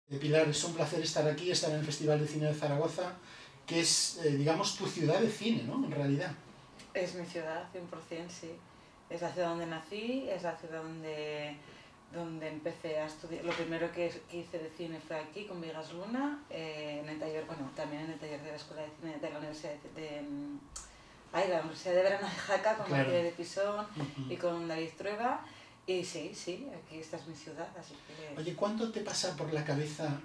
Pilar, es un placer estar aquí, estar en el Festival de Cine de Zaragoza, que es, digamos, tu ciudad de cine, ¿no? En realidad. Es mi ciudad, 100%, sí. Es la ciudad donde nací, es la ciudad donde empecé a estudiar. Lo primero que hice de cine fue aquí, con Vigas Luna, en el taller, bueno, también en el taller de la Escuela de Cine de la Universidad la Universidad de Verano de Jaca, con Claro. María de Pisón y con David Trueba. Y sí, sí, aquí esta es mi ciudad, así que... Oye, ¿cuánto te pasa por la cabeza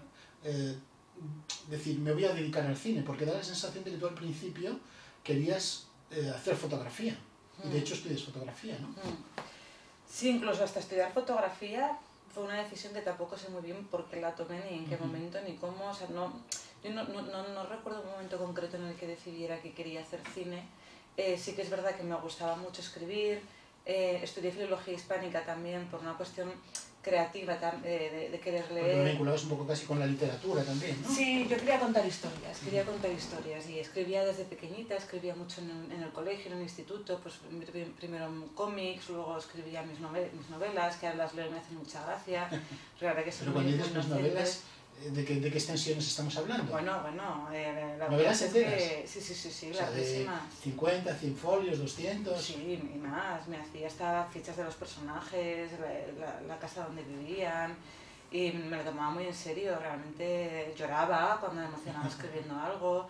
decir, me voy a dedicar al cine? Porque da la sensación de que tú al principio querías hacer fotografía. Y de hecho estudias fotografía, ¿no? Sí, incluso hasta estudiar fotografía fue una decisión que tampoco sé muy bien por qué la tomé, ni en qué momento, ni cómo. O sea, yo no recuerdo un momento concreto en el que decidiera que quería hacer cine. Sí que es verdad que me gustaba mucho escribir. Estudié filología hispánica también por una cuestión creativa de querer leer. Porque me vinculabas un poco casi con la literatura también, ¿no? Sí, yo quería contar historias y escribía desde pequeñita, escribía mucho en el colegio, en el instituto, pues primero en cómics, luego escribía mis novelas, que ahora las leo y me hacen mucha gracia. Pero cuando dices mis novelas, ¿de qué extensiones estamos hablando? Bueno, la ¿Novelas enteras? Sí, o sea, de 50, 100 folios, 200... Sí, y más, me hacía hasta fichas de los personajes, la casa donde vivían, y me lo tomaba muy en serio, realmente lloraba cuando me emocionaba escribiendo algo,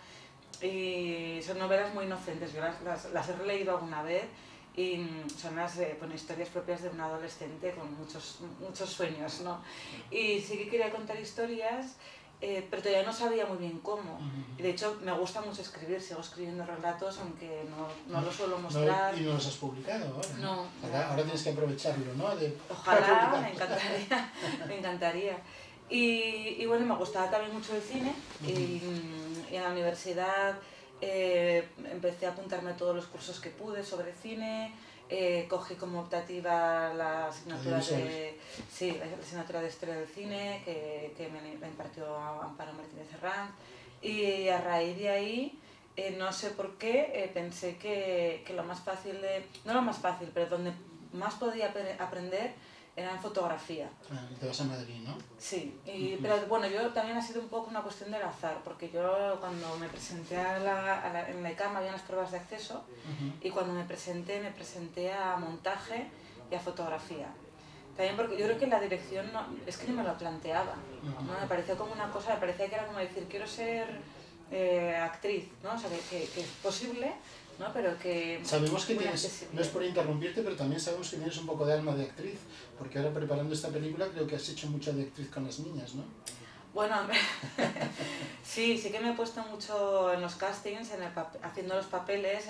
y son novelas muy inocentes, yo las he releído alguna vez, y son historias propias de un adolescente con muchos sueños, ¿no? Y sí que quería contar historias, pero todavía no sabía muy bien cómo. Y de hecho me gusta mucho escribir, sigo escribiendo relatos, aunque no lo suelo mostrar. ¿Y no los has publicado ahora? No. Ahora tienes que aprovecharlo, ¿no? Ojalá, me encantaría. Y bueno, me gustaba también mucho el cine, y en la universidad empecé a apuntarme a todos los cursos que pude sobre cine. Cogí como optativa la asignatura de Historia del Cine que me impartió Amparo Martínez Herranz, y a raíz de ahí no sé por qué pensé que lo más fácil no lo más fácil, pero donde más podía aprender era en fotografía. Y te vas a Madrid, ¿no? Sí, pero bueno, yo también ha sido un poco una cuestión del azar, porque yo cuando me presenté en la ICAM había unas pruebas de acceso, y cuando me presenté a montaje y a fotografía. También porque yo creo que la dirección es que ni me lo planteaba, ¿no? Me parecía como una cosa, me parecía que era como decir, quiero ser actriz, ¿no? O sea, que es posible, ¿no? Pero que... Sabemos que tienes, no es por interrumpirte, pero también sabemos que tienes un poco de alma de actriz, porque ahora preparando esta película creo que has hecho mucho de actriz con las niñas, ¿no? Bueno, sí que me he puesto mucho en los castings, haciendo los papeles,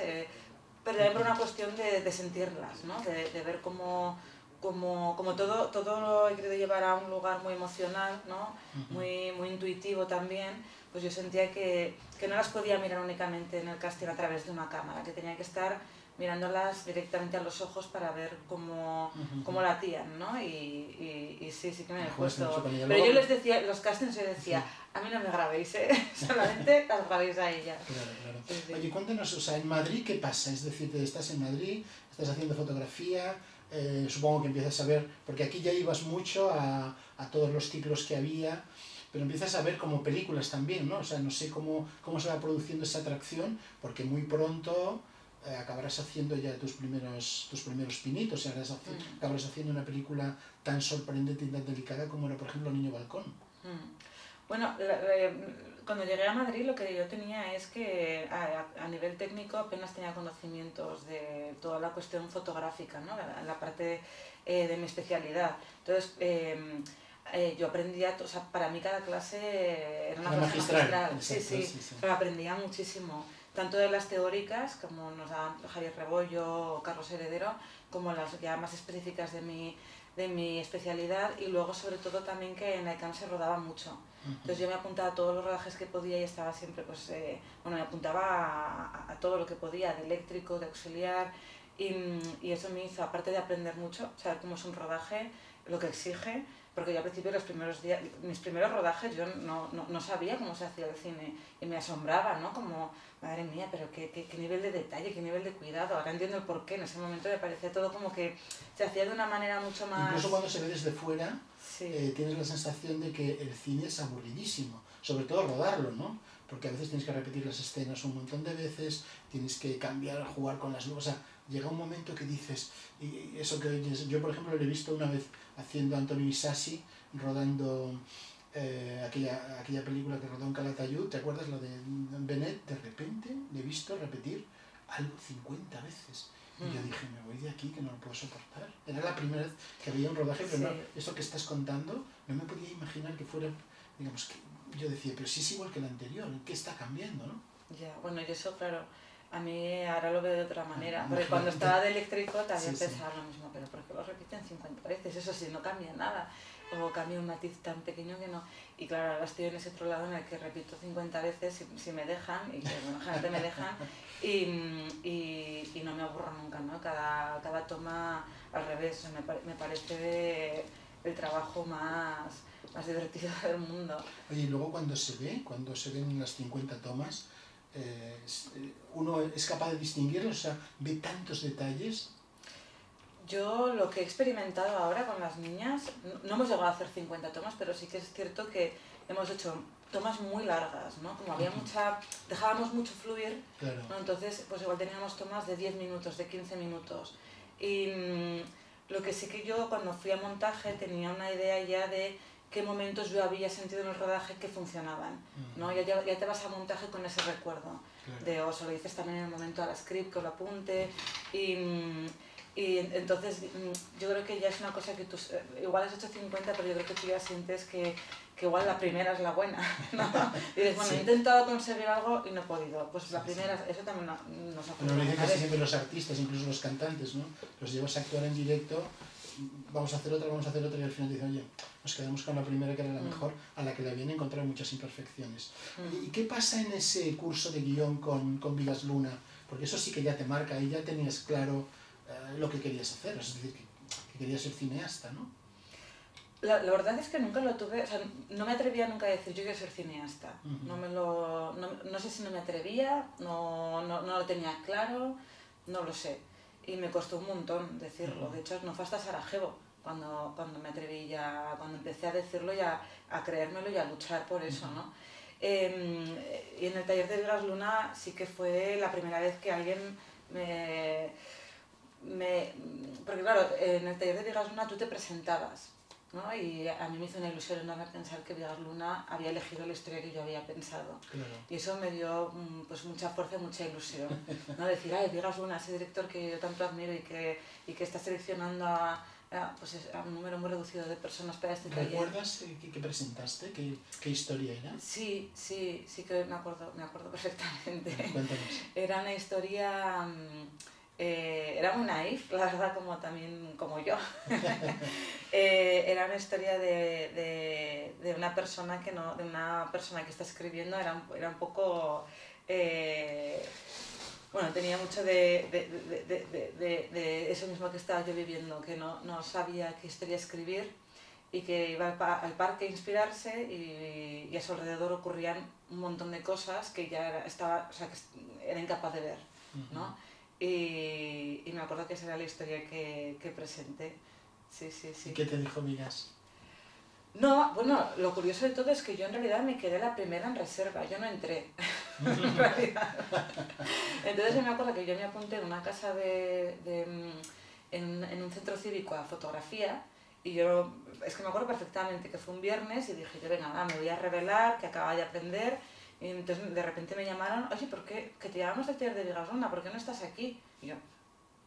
pero también por una cuestión de sentirlas, ¿no? De ver cómo todo lo he querido llevar a un lugar muy emocional, ¿no? Muy intuitivo también, pues yo sentía que no las podía mirar únicamente en el casting a través de una cámara, que tenía que estar mirándolas directamente a los ojos para ver cómo latían, ¿no? Y sí que me he puesto... Pero yo les decía, los castings yo decía, a mí no me grabéis, solamente las grabéis a ella. Claro. Sí. Oye, cuéntanos, o sea, en Madrid, ¿qué pasa? Es decir, estás en Madrid, estás haciendo fotografía, supongo que empiezas a ver, porque aquí ya ibas mucho a todos los ciclos que había, pero empiezas a ver como películas también, ¿no? O sea, no sé cómo se va produciendo esa atracción, porque muy pronto acabarás haciendo ya tus primeros pinitos, y acabarás haciendo una película tan sorprendente y tan delicada como era, por ejemplo, Niño Balcón. Bueno, cuando llegué a Madrid lo que yo tenía es que a nivel técnico apenas tenía conocimientos de toda la cuestión fotográfica, ¿no? La parte de mi especialidad. Entonces, yo aprendía, o sea, para mí cada clase era una clase magistral. Sí, pero aprendía muchísimo, tanto de las teóricas, como nos daban Javier Rebollo o Carlos Heredero, como las ya más específicas de mi especialidad, y luego sobre todo también que en la ICAM se rodaba mucho. Entonces yo me apuntaba a todos los rodajes que podía y estaba siempre, me apuntaba a todo lo que podía, de eléctrico, de auxiliar, y eso me hizo, aparte de aprender mucho, saber cómo es un rodaje, lo que exige, porque yo al principio los primeros días, mis primeros rodajes, yo no sabía cómo se hacía el cine y me asombraba, ¿no? Como, madre mía, pero qué nivel de detalle, qué nivel de cuidado. Ahora entiendo el porqué, en ese momento me parecía todo como que se hacía de una manera mucho más... Incluso cuando se ve desde fuera, sí. tienes la sensación de que el cine es aburridísimo, sobre todo rodarlo, ¿no? Porque a veces tienes que repetir las escenas un montón de veces, tienes que cambiar, jugar con las luces, o sea, llega un momento que dices, y eso que oyes, yo por ejemplo lo he visto una vez haciendo Antonio Isasi, rodando aquella película que rodó en Calatayud, ¿te acuerdas? Lo de Benet, de repente le he visto repetir algo 50 veces. Y yo dije, me voy de aquí, que no lo puedo soportar. Era la primera vez que había un rodaje, pero no, eso que estás contando, no me podía imaginar que fuera, digamos, que yo decía, pero sí es igual que el anterior, ¿qué está cambiando, no? Ya, bueno, y eso, claro, a mí ahora lo veo de otra manera, porque cuando estaba de eléctrico también pensaba lo mismo, pero ¿por qué lo repiten 50 veces? Eso sí, no cambia nada, o cambia un matiz tan pequeño que no. Y claro, ahora estoy en ese otro lado en el que repito 50 veces si me dejan, y que bueno, gente me dejan, y no me aburro nunca, ¿no? Cada toma al revés, me parece el trabajo más divertido del mundo. Oye, y luego cuando se ven las 50 tomas, uno es capaz de distinguirlos, o sea, ve tantos detalles. Yo lo que he experimentado ahora con las niñas, no hemos llegado a hacer 50 tomas, pero sí que es cierto que hemos hecho tomas muy largas, ¿no? Como había dejábamos mucho fluir, claro. ¿no? Entonces pues igual teníamos tomas de 10 minutos, de 15 minutos. Y lo que sí que yo cuando fui a montaje tenía una idea ya de qué momentos yo había sentido en el rodaje que funcionaban, ¿no? Ya te vas a montaje con ese recuerdo, claro. O se lo dices también en el momento al script, que lo apunte, y entonces yo creo que ya es una cosa que tú, igual has hecho 50, pero yo creo que tú ya sientes que igual la primera es la buena, ¿no? Y dices, bueno, he intentado conseguir algo y no he podido, pues la primera, eso también nos ha Pero lo dicen casi siempre los artistas, incluso los cantantes, ¿no? Los llevas a actuar en directo, vamos a hacer otra, y al final dicen, oye, nos quedamos con la primera que era la mejor, a la que le habían encontrado muchas imperfecciones. ¿Y qué pasa en ese curso de guión con Vigas Luna? Porque eso sí que ya te marca, y ya tenías claro lo que querías hacer, es decir, que querías ser cineasta, ¿no? La verdad es que nunca lo tuve, o sea, no me atrevía nunca a decir yo quiero ser cineasta. No sé si no me atrevía, no lo tenía claro, no lo sé. Y me costó un montón decirlo. De hecho, no fue hasta Sarajevo cuando me atreví ya, cuando empecé a decirlo y a creérmelo y a luchar por eso, ¿no? Y en el taller de Vigas Luna sí que fue la primera vez que alguien porque claro, en el taller de Vigas Luna tú te presentabas, ¿no? Y a mí me hizo una ilusión enorme pensar que Vigas Luna había elegido la historia que yo había pensado. Claro. Y eso me dio pues mucha fuerza y mucha ilusión, ¿no? Decir, ay, Vigas Luna, ese director que yo tanto admiro y que está seleccionando a un número muy reducido de personas para este taller. ¿Recuerdas qué presentaste? ¿Qué historia era? Sí que me acuerdo perfectamente. Cuéntanos. Era una historia... era muy naif, la verdad, como yo. Era una historia de una persona que está escribiendo, era un poco... bueno, tenía mucho de eso mismo que estaba yo viviendo, que no sabía qué historia escribir y que iba al parque a inspirarse y a su alrededor ocurrían un montón de cosas que ya que era incapaz de ver, ¿no? Y me acuerdo que esa era la historia que presenté. Sí. ¿Y qué te dijo Vigas? No, bueno, lo curioso de todo es que yo en realidad me quedé la primera en reserva, yo no entré, en realidad. Entonces yo me acuerdo que yo me apunté en una casa en un centro cívico a fotografía, y yo, es que me acuerdo perfectamente que fue un viernes y dije yo, venga, me voy a revelar, que acababa de aprender. Y entonces de repente me llamaron, oye, ¿por qué? Que te llamamos del taller de Vigas Luna, ¿por qué no estás aquí? Y yo,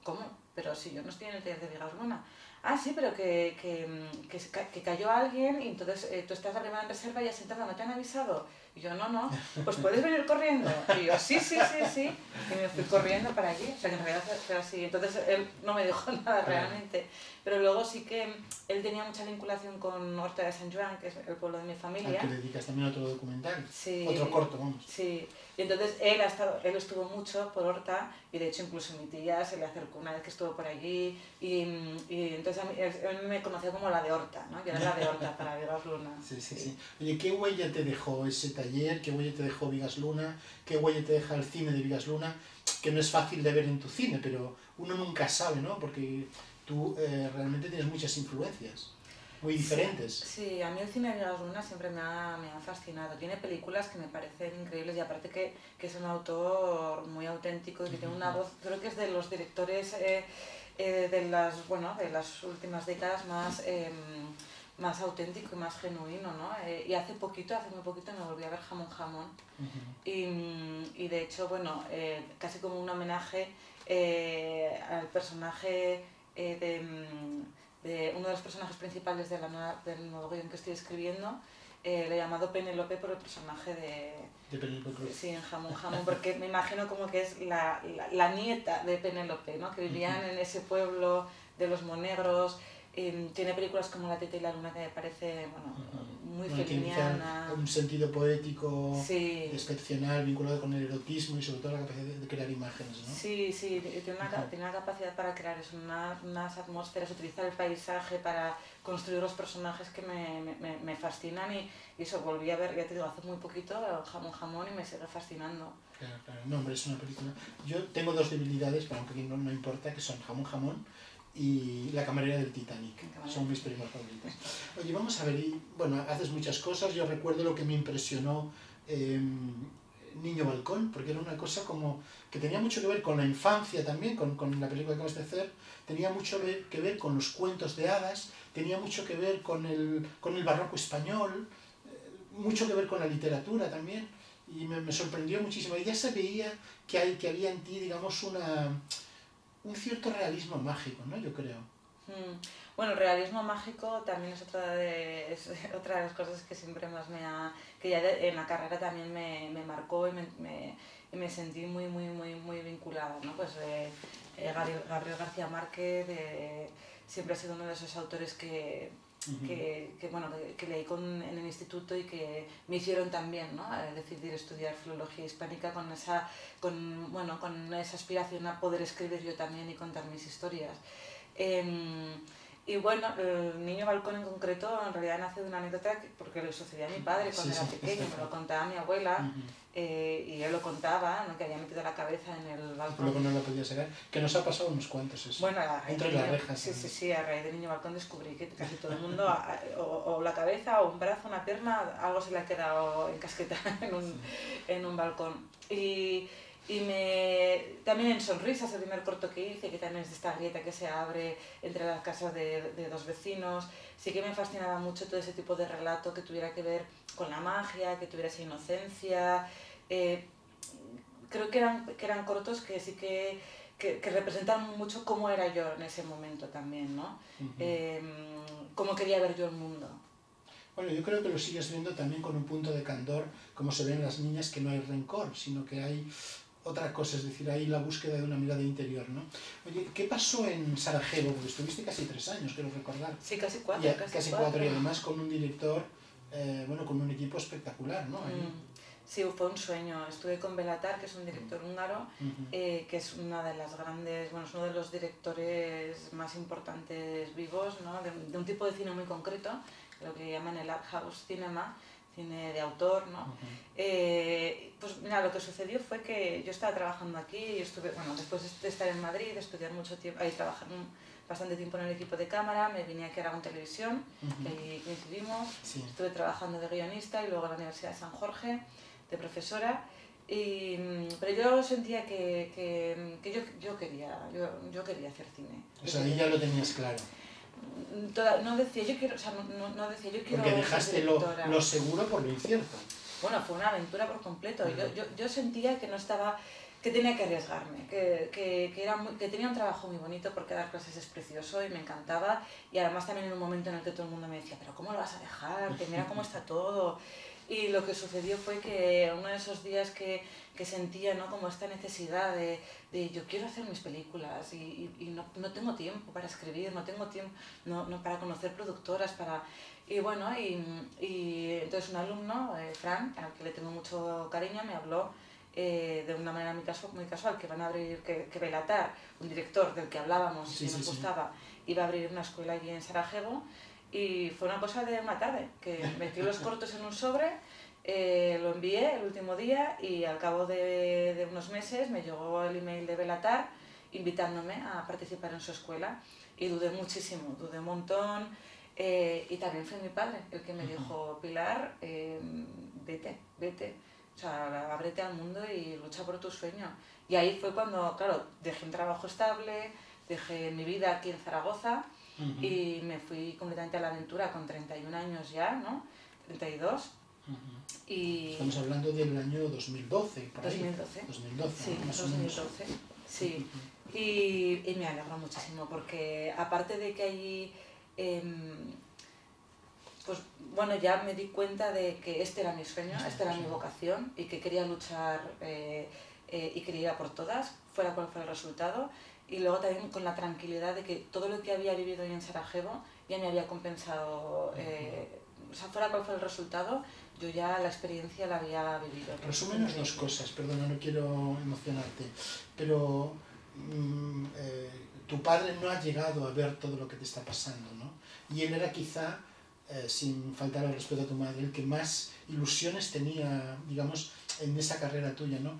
¿cómo? Pero si yo no estoy en el taller de Vigas Luna. Ah, sí, pero que cayó alguien y entonces tú estás la primera en reserva y has entrado, ¿no te han avisado? Y yo, no, pues puedes venir corriendo. Y yo, sí. Y me fui corriendo para allí. O sea, que en realidad fue así. Entonces él no me dijo nada realmente. Pero luego sí que él tenía mucha vinculación con Horta de Sant Joan, que es el pueblo de mi familia. Al que dedicas también otro documental. Sí. Otro corto, vamos. Sí. Y entonces él estuvo mucho por Horta, y de hecho incluso mi tía se le acercó una vez que estuvo por allí, y entonces él me conocía como la de Horta, ¿no? Yo era la de Horta para Vigas Luna. Sí. Oye, ¿qué huella te dejó ese taller? ¿Qué huella te dejó Vigas Luna? ¿Qué huella te deja el cine de Vigas Luna? Que no es fácil de ver en tu cine, pero uno nunca sabe, ¿no? Porque tú realmente tienes muchas influencias muy diferentes. Sí, a mí el cine de Vigas Luna siempre me ha fascinado. Tiene películas que me parecen increíbles, y aparte que es un autor muy auténtico y que tiene una voz, creo que es de los directores de las últimas décadas más auténtico y más genuino, ¿no? Y hace muy poquito me volví a ver Jamón Jamón. Y de hecho, casi como un homenaje al personaje de uno de los personajes principales del nuevo guion que estoy escribiendo, le he llamado Penélope por el personaje de Penélope Cruz. Sí, en Jamón Jamón, porque me imagino como que es la nieta de Penélope, ¿no? Que vivían en ese pueblo de los monegros. Tiene películas como La Teta y la Luna, que me parece muy feliniana. Un sentido poético sí. excepcional, vinculado con el erotismo y sobre todo la capacidad de crear imágenes, ¿no? Sí, tiene una capacidad para crear eso, unas atmósferas, utilizar el paisaje para construir los personajes que me fascinan, y eso volví a ver, ya te digo, hace muy poquito Jamón Jamón, y me sigue fascinando. Claro. No, hombre, es una película... Yo tengo dos debilidades, pero aunque no importa, que son Jamón Jamón y La camarera del Titanic. Son mis películas favoritas. Oye, vamos a ver, haces muchas cosas. Yo recuerdo lo que me impresionó Niño Balcón, porque era una cosa como que tenía mucho que ver con la infancia también, con la película que acabas de hacer, tenía mucho que ver con los cuentos de hadas, tenía mucho que ver con el barroco español, mucho que ver con la literatura también, y me sorprendió muchísimo. Y ya se veía que había en ti, digamos, un cierto realismo mágico, ¿no? Yo creo. Bueno, el realismo mágico también es otra de las cosas que siempre más que ya en la carrera también me marcó, y me sentí muy vinculada, ¿no? Pues Gabriel García Márquez siempre ha sido uno de esos autores que leí en el instituto, y que me hicieron también, ¿no? Decidir estudiar filología hispánica con esa aspiración a poder escribir yo también y contar mis historias. Y bueno, el Niño Balcón en concreto en realidad nace de una anécdota porque le sucedía a mi padre cuando era pequeño, me lo contaba mi abuela, y él lo contaba, ¿no? Que había metido la cabeza en el balcón. Luego no lo podía sacar, que nos ha pasado unos cuantos eso. Bueno, entre las rejas. Sí, a raíz del Niño Balcón descubrí que casi todo el mundo, o la cabeza, o un brazo, una pierna, algo se le ha quedado encasquetada en un balcón. También en Sonrisas, el primer corto que hice, que también es de esta grieta que se abre entre las casas de dos vecinos, sí que me fascinaba mucho todo ese tipo de relato que tuviera que ver con la magia, que tuviera esa inocencia. Creo que eran cortos que sí que representan mucho cómo era yo en ese momento también, ¿no? Cómo quería ver yo el mundo. Bueno, yo creo que lo sigues viendo también con un punto de candor, como se ve en Las niñas, que no hay rencor, sino que hay otra cosa, es decir, hay la búsqueda de una mirada interior, ¿no? Oye, ¿qué pasó en Sarajevo? Porque estuviste casi 3 años, quiero recordar. Sí, casi 4. Casi 4, y además con un director, con un equipo espectacular, ¿no? Sí, fue un sueño. Estuve con Belatar, que es un director húngaro, que es una de las grandes, es uno de los directores más importantes vivos, ¿no? de un tipo de cine muy concreto, lo que llaman el art house cinema, cine de autor, ¿no? Pues mira, lo que sucedió fue que yo estaba trabajando aquí, y estuve, después de estar en Madrid, de estudiar mucho tiempo, ahí trabajar bastante tiempo en el equipo de cámara, me vine aquí a Aragón Televisión, que ahí coincidimos, estuve trabajando de guionista, y luego en la Universidad de San Jorge, de profesora, pero yo sentía que yo quería hacer cine. O sea, ahí ya lo tenías claro. No decía yo quiero, no decía yo quiero. Porque dejaste lo seguro por lo incierto. Bueno, fue una aventura por completo. Yo sentía que no estaba, que tenía que arriesgarme, que tenía un trabajo muy bonito, porque dar clases es precioso y me encantaba, y además también en un momento en el que todo el mundo me decía, pero ¿cómo lo vas a dejar? Que mira cómo está todo. Y lo que sucedió fue que uno de esos días que sentía, ¿no?, como esta necesidad de yo quiero hacer mis películas y no tengo tiempo para escribir, no tengo tiempo para conocer productoras, y bueno, y entonces un alumno, Fran, al que le tengo mucho cariño, me habló de una manera muy casual, que van a abrir, que Belatar, un director del que hablábamos, Sí, y sí, nos sí. gustaba, iba a abrir una escuela allí en Sarajevo, y fue una cosa de una tarde, que metí los cortos en un sobre, lo envié el último día y al cabo de unos meses me llegó el email de Belatar invitándome a participar en su escuela, y dudé muchísimo, dudé un montón, y también fue mi padre el que me dijo, Pilar, vete, o sea, ábrete al mundo y lucha por tu sueño. Y ahí fue cuando, claro, dejé un trabajo estable, dejé mi vida aquí en Zaragoza y me fui completamente a la aventura con 31 años ya, ¿no? 32. Y Estamos hablando del año 2012, por ahí. 2012. 2012, Sí, más 2012. o menos. Sí. Y me alegro muchísimo porque aparte de que allí, pues bueno, ya me di cuenta de que este era mi sueño, esta era mi vocación y que quería luchar y quería ir a por todas, fuera cual fuera el resultado. Y luego también con la tranquilidad de que todo lo que había vivido hoy en Sarajevo ya me había compensado, o sea, fuera cual fuera el resultado, yo ya la experiencia la había vivido. Resúmenos dos cosas, perdona, no quiero emocionarte, pero tu padre no ha llegado a ver todo lo que te está pasando, ¿no? Y él era quizá, sin faltar al respeto a tu madre, el que más ilusiones tenía, digamos, en esa carrera tuya, ¿no?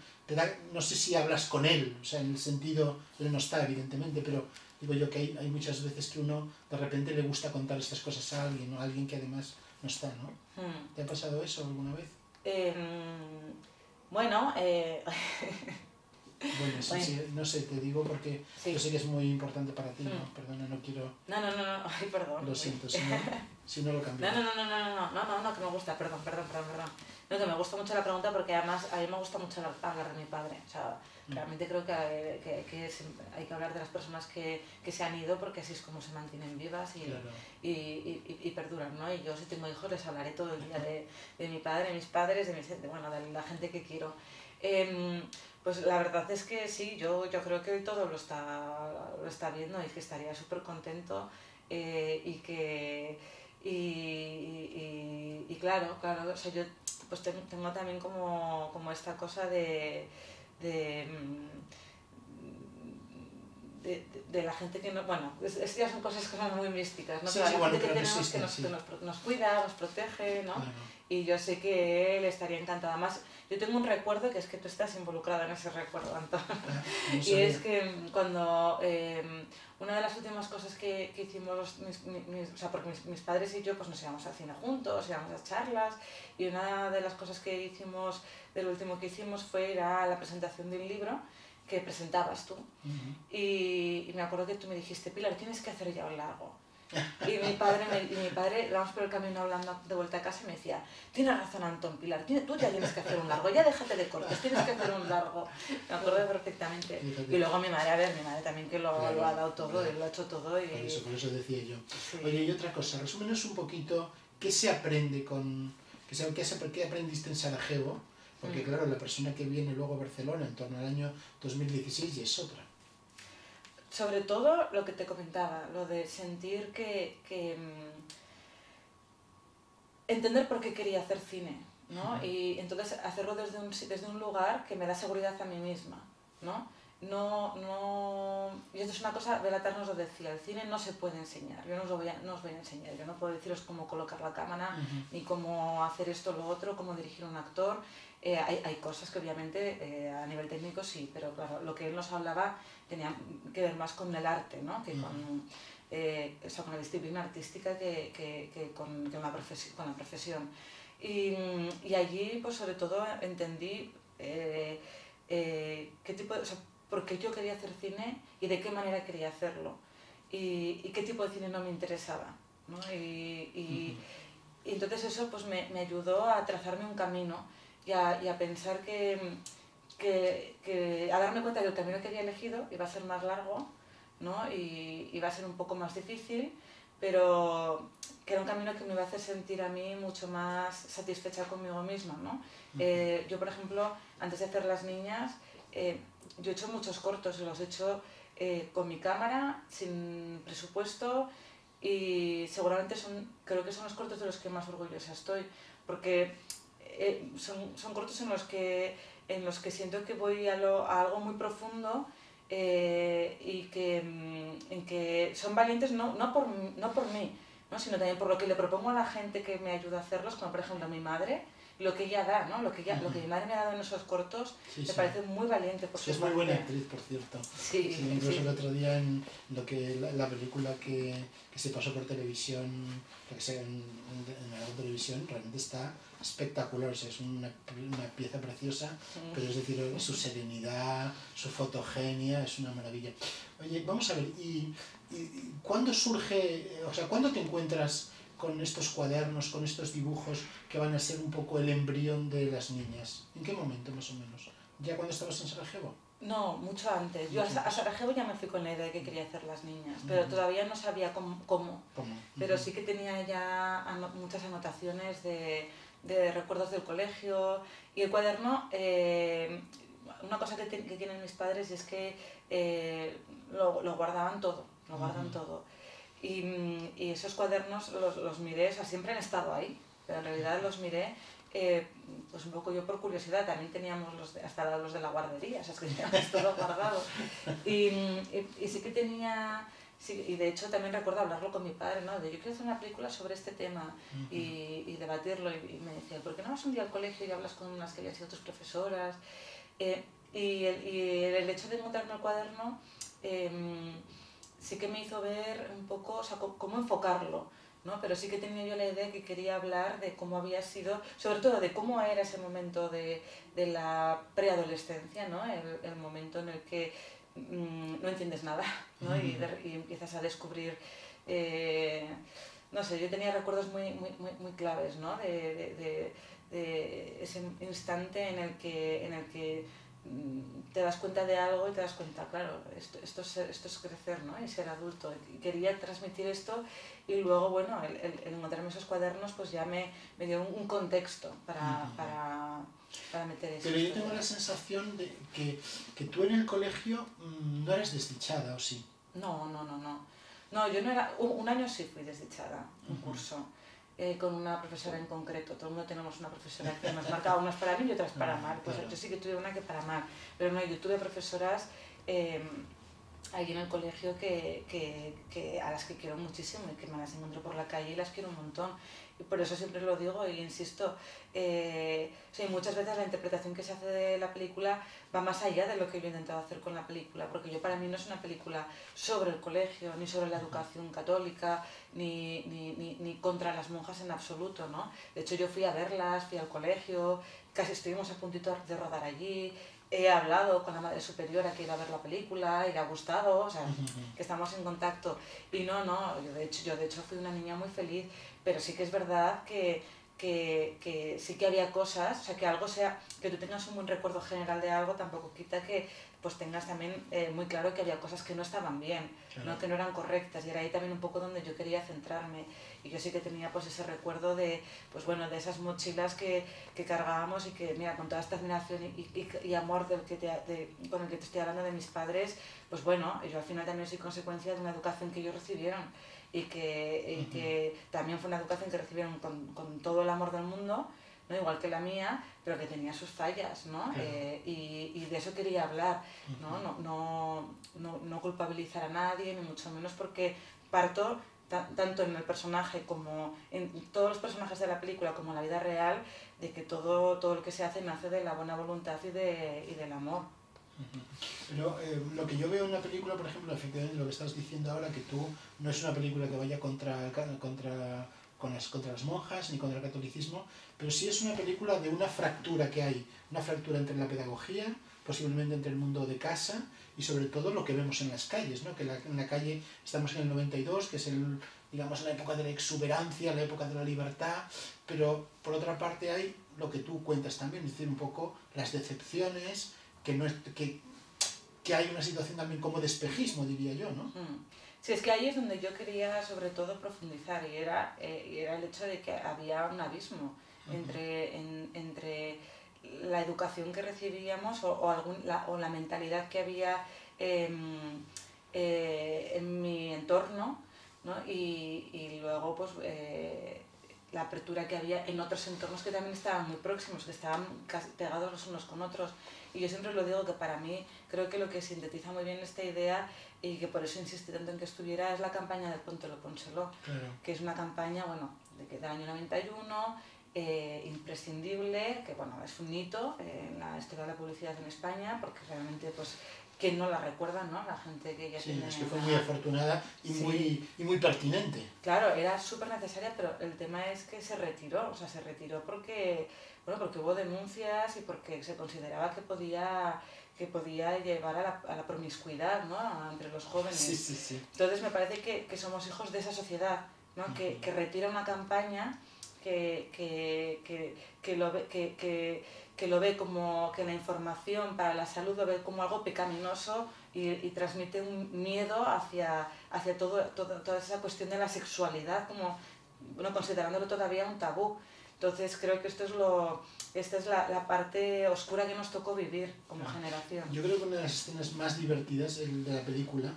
No sé si hablas con él, o sea, en el sentido, él no está, evidentemente, pero digo yo que hay muchas veces que uno de repente le gusta contar estas cosas a alguien, ¿no? A alguien que además no está, ¿no? ¿Te ha pasado eso alguna vez? Bueno, bueno, sí, sí, no sé, te digo porque sí, yo sé que es muy importante para ti, ¿no? Perdona, no quiero... No, ay, perdón. Lo siento, si no lo cambio. No, que me gusta, perdón. No, que me gusta mucho la pregunta porque además a mí me gusta mucho hablar de mi padre. O sea, realmente creo que hay que hablar de las personas que se han ido porque así es como se mantienen vivas y perduran, ¿no? Y yo si tengo hijos les hablaré todo el día de mi padre, de mis padres, de la gente que quiero. Pues la verdad es que sí, yo creo que todo lo está viendo y que estaría súper contento y que... Y claro, o sea, yo pues tengo también como esta cosa de la gente que no... Bueno, ya son cosas como muy místicas, ¿no? Sí, pero sí, la gente que tenemos tenemos que nos cuida, nos protege, ¿no? Claro. Y yo sé que él estaría encantado. Además, yo tengo un recuerdo que es que tú estás involucrada en ese recuerdo, Antón. No y es que cuando una de las últimas cosas que hicimos, o sea, porque mis padres y yo pues nos íbamos al cine juntos, íbamos a charlas, y una de las cosas que hicimos, del último que hicimos, fue ir a la presentación de un libro que presentabas tú. Y me acuerdo que tú me dijiste, Pilar, tienes que hacer ya un largo. Y mi padre, vamos por el camino hablando de vuelta a casa y me decía, tienes razón, Antón, Pilar, tú ya tienes que hacer un largo, ya déjate de cortes, tienes que hacer un largo. Me acuerdo perfectamente. Y luego mi madre también que lo ha dado todo, y lo ha hecho todo. Y... Por eso decía yo. Sí. Oye, y otra cosa, resúmenos un poquito, ¿qué se aprende qué aprendiste en Sarajevo? Porque claro, la persona que viene luego a Barcelona en torno al año 2016 ya es otra. Sobre todo lo que te comentaba, lo de sentir que entender por qué quería hacer cine, ¿no? Y entonces hacerlo desde un lugar que me da seguridad a mí misma, ¿no? Y esto es una cosa, Belatar nos lo decía, el cine no se puede enseñar, yo no os voy a enseñar, yo no puedo deciros cómo colocar la cámara, ni cómo hacer esto o lo otro, cómo dirigir a un actor. Hay cosas que obviamente a nivel técnico sí, pero claro, lo que él nos hablaba tenía que ver más con el arte, ¿no? Que con la disciplina artística que con la profesión. Y allí, pues sobre todo, entendí qué tipo de... O sea, por qué yo quería hacer cine y de qué manera quería hacerlo. Y qué tipo de cine no me interesaba, ¿no? Y entonces eso pues me ayudó a trazarme un camino y a pensar a darme cuenta que el camino que había elegido iba a ser más largo, ¿no? Y iba a ser un poco más difícil, pero que era un camino que me iba a hacer sentir a mí mucho más satisfecha conmigo misma, ¿no? Yo, por ejemplo, antes de hacer Las Niñas, yo he hecho muchos cortos, los he hecho con mi cámara, sin presupuesto, y seguramente creo que son los cortos de los que más orgullosa estoy, porque son cortos en los que siento que voy a algo muy profundo, y en que son valientes no por mí, ¿no? Sino también por lo que le propongo a la gente que me ayuda a hacerlos, como por ejemplo mi madre, lo que ella da, ¿no? Lo que mi madre me ha dado en esos cortos, me parece muy valiente. Sí, es muy buena actriz, por cierto. Sí, incluso el otro día en la película que se pasó por televisión, en la televisión, realmente está espectacular, o sea, es una pieza preciosa, pero es decir, su serenidad, su fotogenia, es una maravilla. Oye, vamos a ver, ¿y cuándo surge, o sea, cuándo te encuentras con estos cuadernos, con estos dibujos que van a ser un poco el embrión de Las Niñas? ¿En qué momento más o menos? ¿Ya cuando estabas en Sarajevo? No, mucho antes. Yo a Sarajevo ya me fui con la idea de que quería hacer Las Niñas, pero todavía no sabía cómo. Pero sí que tenía ya muchas anotaciones de recuerdos del colegio, y el cuaderno, una cosa que tienen mis padres es que lo guardaban todo, lo guardan todo. Y esos cuadernos los miré, o sea, siempre han estado ahí, pero en realidad los miré pues un poco yo por curiosidad. También teníamos hasta los de la guardería, o sea, es que teníamos todo guardado. Y sí que tenía, sí, y de hecho también recuerdo hablarlo con mi padre, ¿no? De yo quiero hacer una película sobre este tema y debatirlo, y me decía, ¿por qué no vas un día al colegio y hablas con las que habían sido tus profesoras? Y el hecho de encontrarme el cuaderno sí que me hizo ver un poco, o sea, cómo enfocarlo, ¿no? Pero sí que tenía yo la idea que quería hablar de cómo había sido, sobre todo de cómo era ese momento de la preadolescencia, ¿no? El momento en el que no entiendes nada, ¿no? Y empiezas a descubrir, no sé, yo tenía recuerdos muy claves, ¿no? De ese instante en el que te das cuenta de algo y te das cuenta, claro, esto es crecer, ¿no? Y ser adulto. Y quería transmitir esto, y luego, bueno, el encontrarme esos cuadernos pues ya me dio un contexto para meter eso. Pero yo tengo la sensación de que tú en el colegio no eras desdichada, ¿o sí? No, yo no era... Un año sí fui desdichada, un curso. Con una profesora en concreto. Todo el mundo tenemos una profesora que nos marcaba, unas para bien y otras para mal. Pues yo sí que tuve una que para mal, pero no, yo tuve profesoras ahí en el colegio a las que quiero muchísimo, y que me las encuentro por la calle y las quiero un montón. Y por eso siempre lo digo e insisto, sí, muchas veces la interpretación que se hace de la película va más allá de lo que yo he intentado hacer con la película, porque para mí no es una película sobre el colegio, ni sobre la educación católica, ni contra las monjas en absoluto, ¿no? De hecho, yo fui a verlas, fui al colegio, casi estuvimos a puntito de rodar allí. He hablado con la madre superiora que iba a ver la película y le ha gustado, o sea, que estamos en contacto. Y no, yo de hecho fui una niña muy feliz, pero sí que es verdad que sí que había cosas, o sea, que algo sea, que tú tengas un buen recuerdo general de algo, tampoco quita que pues tengas también muy claro que había cosas que no estaban bien, claro, ¿no? Que no eran correctas, y era ahí también un poco donde yo quería centrarme. Y yo sí que tenía pues ese recuerdo de, pues bueno, de esas mochilas que cargábamos, y que, mira, con toda esta admiración y amor con el que te estoy hablando de mis padres, pues bueno, yo al final también soy consecuencia de una educación que ellos recibieron, y que también fue una educación que recibieron con todo el amor del mundo, ¿no? Igual que la mía, pero que tenía sus fallas, ¿no? Claro. Y de eso quería hablar, ¿no? No culpabilizar a nadie, ni mucho menos, porque parto tanto en el personaje como en todos los personajes de la película como en la vida real, de que todo lo que se hace nace de la buena voluntad y del amor. Pero lo que yo veo en la película, por ejemplo, efectivamente lo que estás diciendo ahora, que tú no es una película que vaya contra las monjas ni contra el catolicismo, pero sí es una película de una fractura que hay, una fractura entre la pedagogía, posiblemente entre el mundo de casa, y sobre todo lo que vemos en las calles, ¿no? Que en la calle estamos en el 92, que es digamos, la época de la exuberancia, la época de la libertad, pero por otra parte hay lo que tú cuentas también, es decir, un poco las decepciones, que hay una situación también como de espejismo, diría yo, ¿no? Sí, es que ahí es donde yo quería sobre todo profundizar y era el hecho de que había un abismo entre la educación que recibíamos o la mentalidad que había en mi entorno, ¿no? Y luego pues la apertura que había en otros entornos que también estaban muy próximos, que estaban casi pegados los unos con otros. Y yo siempre lo digo que para mí creo que lo que sintetiza muy bien esta idea y que por eso insistí tanto en que estuviera es la campaña del Póntelo, Pónselo, Claro. que es una campaña, bueno, del año 91, imprescindible, que bueno, es un hito en la historia de la publicidad en España, porque realmente pues quien no la recuerda, ¿no? La gente que ya sí, tiene... es que fue muy afortunada y, sí, muy pertinente. Claro, era súper necesaria, pero el tema es que se retiró, o sea, se retiró porque, bueno, porque hubo denuncias y porque se consideraba que podía llevar a la promiscuidad, ¿no? Entre los jóvenes. Sí, sí, sí. Entonces me parece que somos hijos de esa sociedad, ¿no? Que retira una campaña que lo ve como que la información para la salud lo ve como algo pecaminoso y transmite un miedo hacia toda esa cuestión de la sexualidad, como, bueno, considerándolo todavía un tabú. Entonces creo que esta es la parte oscura que nos tocó vivir como generación. Yo creo que una de las escenas más divertidas de la película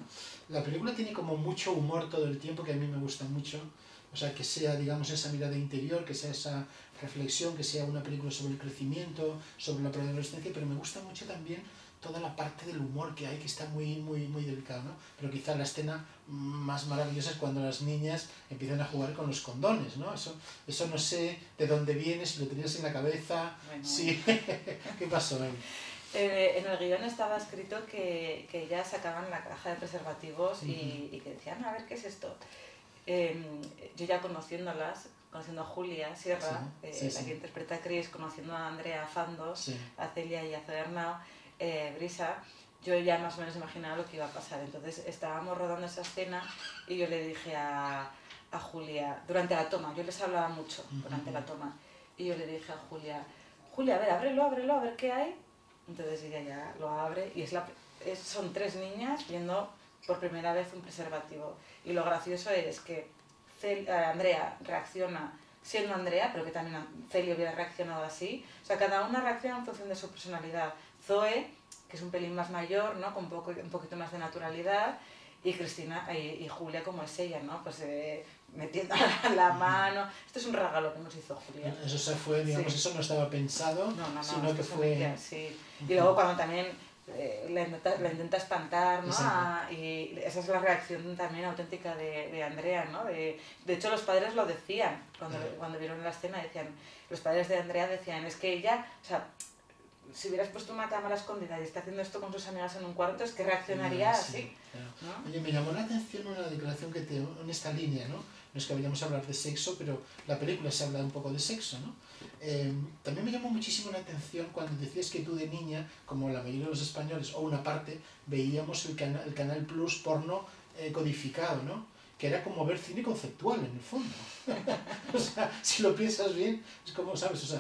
tiene como mucho humor todo el tiempo, que a mí me gusta mucho. O sea, que sea, digamos, esa mirada interior, que sea esa reflexión, que sea una película sobre el crecimiento, sobre la preadolescencia, pero me gusta mucho también toda la parte del humor que hay, que está muy, muy, muy delicado, ¿no? Pero quizá la escena más maravillosa es cuando las niñas empiezan a jugar con los condones, ¿no? Eso no sé de dónde viene, si lo tenías en la cabeza, bueno, sí. ¿Qué pasó ahí? En el guión estaba escrito que ellas sacaban la caja de preservativos y que decían, a ver, ¿qué es esto? Yo ya conociendo a Julia Sierra, la que interpreta a Chris, conociendo a Andrea Fandos, a Celia y a Zoe Arnau, Brisa, yo ya más o menos imaginaba lo que iba a pasar. Entonces estábamos rodando esa escena y yo le dije a Julia, durante la toma, yo les hablaba mucho durante la toma, y yo le dije a Julia, a ver, ábrelo, a ver qué hay. Entonces ella ya lo abre y son 3 niñas viendo por primera vez un preservativo. Y lo gracioso es que Andrea reacciona siendo Andrea, pero que también Celia hubiera reaccionado así. O sea, cada una reacciona en función de su personalidad. Zoe, que es un pelín más mayor, ¿no? Con un poquito más de naturalidad, y Cristina y Julia como es ella, ¿no? Pues metiendo la mano. Esto es un regalo que nos hizo Julia. Eso se fue, digamos, eso no estaba pensado, sino que fue... Sí. Y luego cuando también la intenta espantar, ¿no? Y esa es la reacción también auténtica de Andrea, ¿no? De hecho, los padres lo decían cuando vieron la escena, los padres de Andrea decían, es que ella, o sea, si hubieras puesto una cámara escondida y está haciendo esto con sus amigas en un cuarto, es que reaccionaría así. Claro. ¿No? Oye, me llamó la atención una declaración que te en esta línea, ¿no? No es que vayamos a hablar de sexo, pero la película se habla un poco de sexo, ¿no? También me llamó muchísimo la atención cuando decías que tú de niña, como la mayoría de los españoles, o una parte, veíamos el canal Plus porno codificado, ¿no? Que era como ver cine conceptual en el fondo. O sea, si lo piensas bien, es como, ¿sabes?